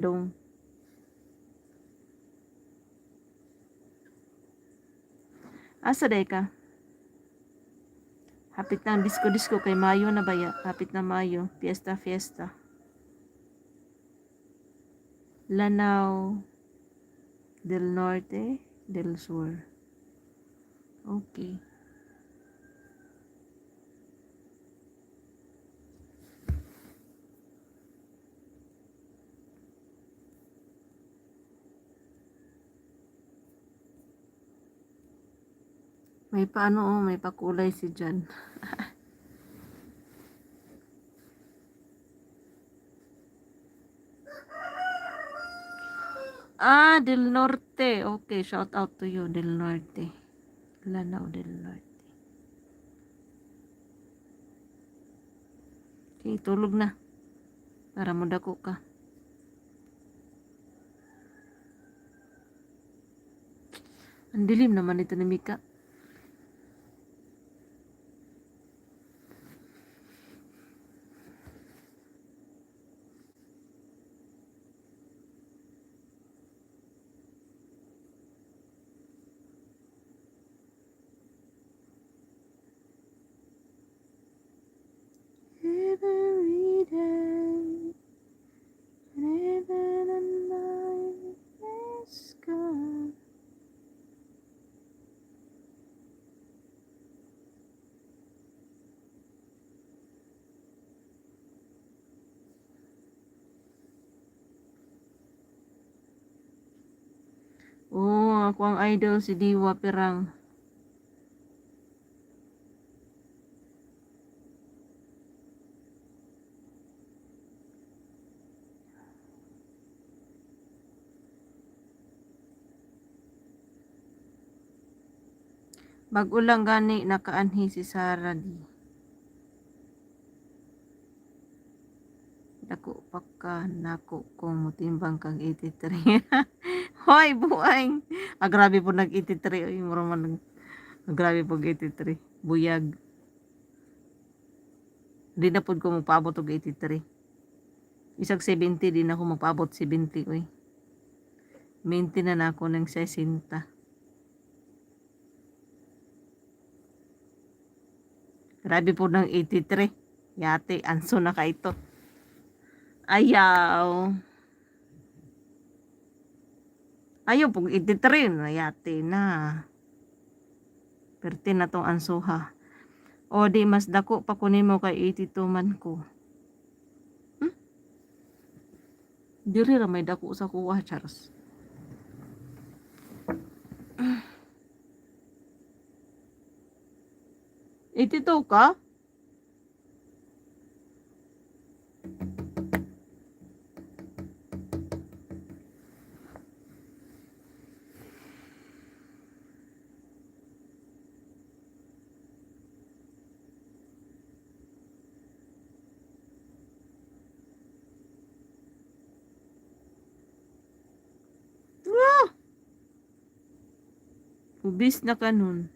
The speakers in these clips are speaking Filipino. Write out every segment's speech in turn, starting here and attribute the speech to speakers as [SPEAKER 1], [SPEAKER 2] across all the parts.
[SPEAKER 1] Dong. Asa day ka? Hapit na ang disco kay Mayo na baya. Hapit na Mayo. Fiesta. Lanao del Norte, del Sur. Okay. May paano may pakulay si Jan. Del Norte. Okay, shout out to you, Del Norte. Lanao del Norte. Okay, tulog na. Para mo dako ka. Ang dilim naman ito ni Mika. Every day, whenever the night is gone. Ako ang idol si Diwa Pirang. Bagulang gani nakaanhi si Sarah di. Dako pa ka nako kung mutimbang kag 83. Hoy buang. Grabe po nag 83 oy mura man grabe po 83. Buyag. Di na pud ko magpaabot og 83. Isag 70 din ako magpaabot 70 oy. Maintain na ako ng 60. Grabe po ng 83. Yate, anso na ka ito. Ayaw. Ayaw pong 83 na yate na. Perte na tong ansuha. O di mas dako pa kunin mo kay 82 man ko. Diri ra may dako sa kuha, Charles. Itito ka? Ubis na ka nun.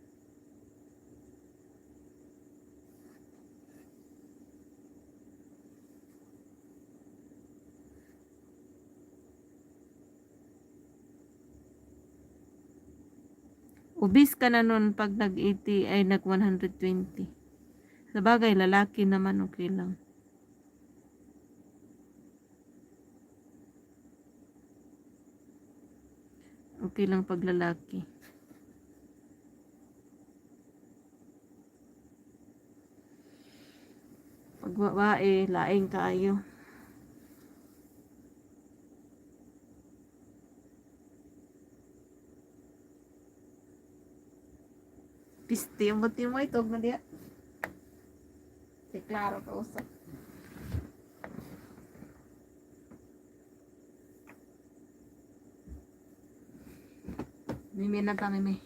[SPEAKER 1] Ubis ka na nun pag nag-80 ay nag-120. Sa bagay, lalaki naman okay lang. Okay lang pag lalaki. Pag babae, laing kayo. Pisti, ang buti mo ito. Na diya. Klaro ka usap. Mimi na ta, mimi.